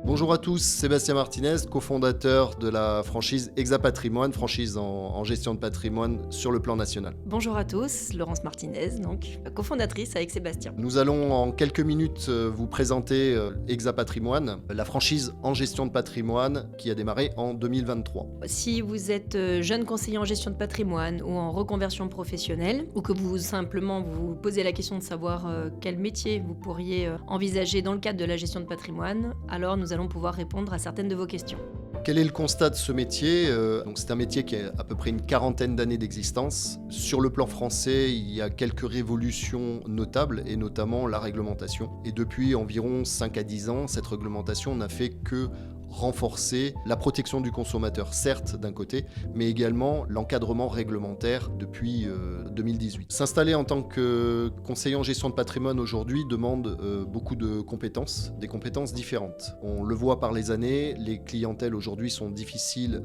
Bonjour à tous, Sébastien Martinez, cofondateur de la franchise Exapatrimoine, franchise en gestion de patrimoine sur le plan national. Bonjour à tous, Laurence Martinez, donc cofondatrice avec Sébastien. Nous allons en quelques minutes vous présenter Exapatrimoine, la franchise en gestion de patrimoine qui a démarré en 2023. Si vous êtes jeune conseiller en gestion de patrimoine ou en reconversion professionnelle, ou que vous simplement vous posez la question de savoir quel métier vous pourriez envisager dans le cadre de la gestion de patrimoine, alors nous allons pouvoir répondre à certaines de vos questions. Quel est le constat de ce métier ? C'est un métier qui a à peu près une quarantaine d'années d'existence. Sur le plan français, il y a quelques révolutions notables, et notamment la réglementation. Et depuis environ 5 à 10 ans, cette réglementation n'a fait que renforcer la protection du consommateur, certes d'un côté, mais également l'encadrement réglementaire depuis 2018. S'installer en tant que conseiller en gestion de patrimoine aujourd'hui demande beaucoup de compétences, des compétences différentes. On le voit par les années, les clientèles aujourd'hui sont difficiles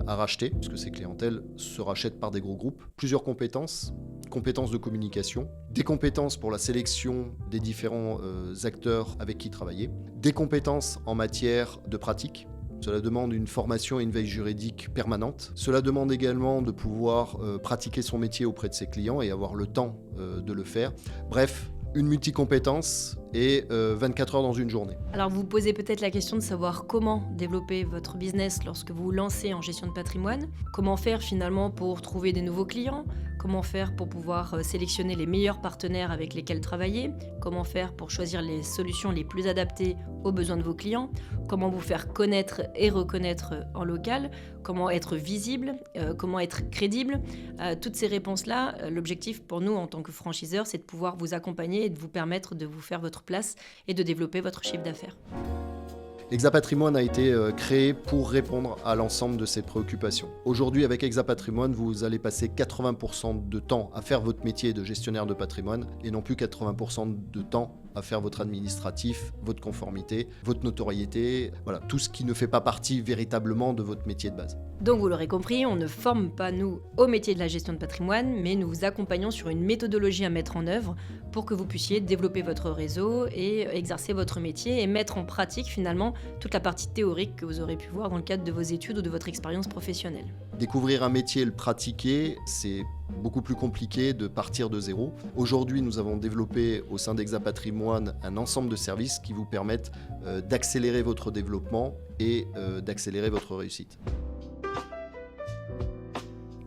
à racheter, puisque ces clientèles se rachètent par des gros groupes. Plusieurs compétences de communication, des compétences pour la sélection des différents acteurs avec qui travailler, des compétences en matière de pratique. Cela demande une formation et une veille juridique permanente. Cela demande également de pouvoir pratiquer son métier auprès de ses clients et avoir le temps de le faire. Bref, une multicompétence et 24 heures dans une journée. Alors vous vous posez peut-être la question de savoir comment développer votre business lorsque vous vous lancez en gestion de patrimoine. Comment faire finalement pour trouver des nouveaux clients ? Comment faire pour pouvoir sélectionner les meilleurs partenaires avec lesquels travailler ? Comment faire pour choisir les solutions les plus adaptées aux besoins de vos clients ? Comment vous faire connaître et reconnaître en local ? Comment être visible ? Comment être crédible ? Toutes ces réponses-là, l'objectif pour nous en tant que franchiseur, c'est de pouvoir vous accompagner et de vous permettre de vous faire votre place et de développer votre chiffre d'affaires. Exapatrimoine a été créé pour répondre à l'ensemble de ces préoccupations. Aujourd'hui, avec Exapatrimoine, vous allez passer 80% de temps à faire votre métier de gestionnaire de patrimoine et non plus 80% de temps à faire votre administratif, votre conformité, votre notoriété, voilà, tout ce qui ne fait pas partie véritablement de votre métier de base. Donc vous l'aurez compris, on ne forme pas nous au métier de la gestion de patrimoine, mais nous vous accompagnons sur une méthodologie à mettre en œuvre pour que vous puissiez développer votre réseau et exercer votre métier et mettre en pratique finalement toute la partie théorique que vous aurez pu voir dans le cadre de vos études ou de votre expérience professionnelle. Découvrir un métier et le pratiquer, c'est beaucoup plus compliqué de partir de zéro. Aujourd'hui, nous avons développé au sein d'Exapatrimoine un ensemble de services qui vous permettent d'accélérer votre développement et d'accélérer votre réussite.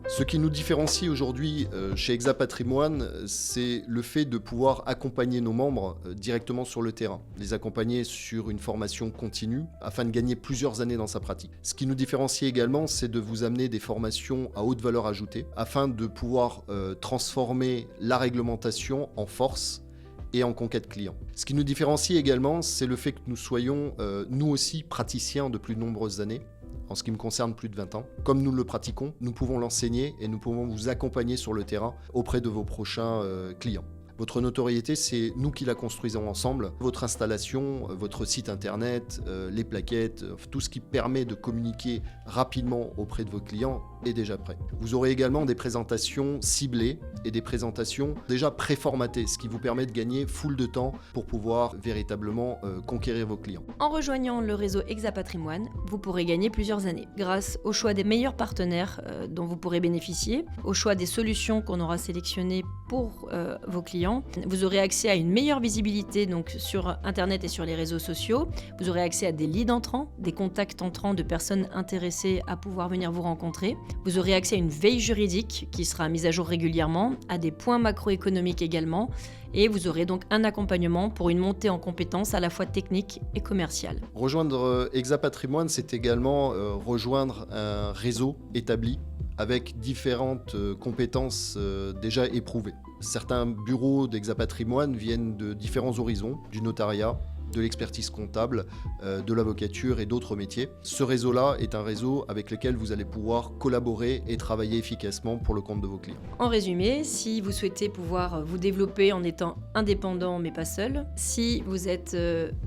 Ce qui nous différencie aujourd'hui chez Exapatrimoine, c'est le fait de pouvoir accompagner nos membres directement sur le terrain, les accompagner sur une formation continue afin de gagner plusieurs années dans sa pratique. Ce qui nous différencie également, c'est de vous amener des formations à haute valeur ajoutée afin de pouvoir transformer la réglementation en force et en conquête client. Ce qui nous différencie également, c'est le fait que nous soyons nous aussi praticiens de plus de nombreuses années. En ce qui me concerne, plus de 20 ans. Comme nous le pratiquons, nous pouvons l'enseigner et nous pouvons vous accompagner sur le terrain auprès de vos prochains clients. Votre notoriété, c'est nous qui la construisons ensemble. Votre installation, votre site internet, les plaquettes, tout ce qui permet de communiquer rapidement auprès de vos clients est déjà prêt. Vous aurez également des présentations ciblées et des présentations déjà préformatées, ce qui vous permet de gagner full de temps pour pouvoir véritablement conquérir vos clients. En rejoignant le réseau Exapatrimoine, vous pourrez gagner plusieurs années grâce au choix des meilleurs partenaires dont vous pourrez bénéficier, au choix des solutions qu'on aura sélectionnées pour vos clients. Vous aurez accès à une meilleure visibilité donc sur Internet et sur les réseaux sociaux. Vous aurez accès à des leads entrants, des contacts entrants de personnes intéressées à pouvoir venir vous rencontrer. Vous aurez accès à une veille juridique qui sera mise à jour régulièrement, à des points macroéconomiques également, et vous aurez donc un accompagnement pour une montée en compétences à la fois technique et commerciale. Rejoindre Exapatrimoine, c'est également rejoindre un réseau établi avec différentes compétences déjà éprouvées. Certains bureaux d'Exapatrimoine viennent de différents horizons, du notariat, de l'expertise comptable, de l'avocature et d'autres métiers. Ce réseau-là est un réseau avec lequel vous allez pouvoir collaborer et travailler efficacement pour le compte de vos clients. En résumé, si vous souhaitez pouvoir vous développer en étant indépendant mais pas seul, si vous êtes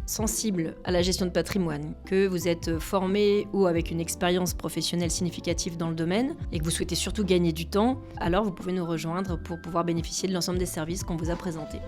sensible à la gestion de patrimoine, que vous êtes formé ou avec une expérience professionnelle significative dans le domaine et que vous souhaitez surtout gagner du temps, alors vous pouvez nous rejoindre pour pouvoir bénéficier de l'ensemble des services qu'on vous a présentés.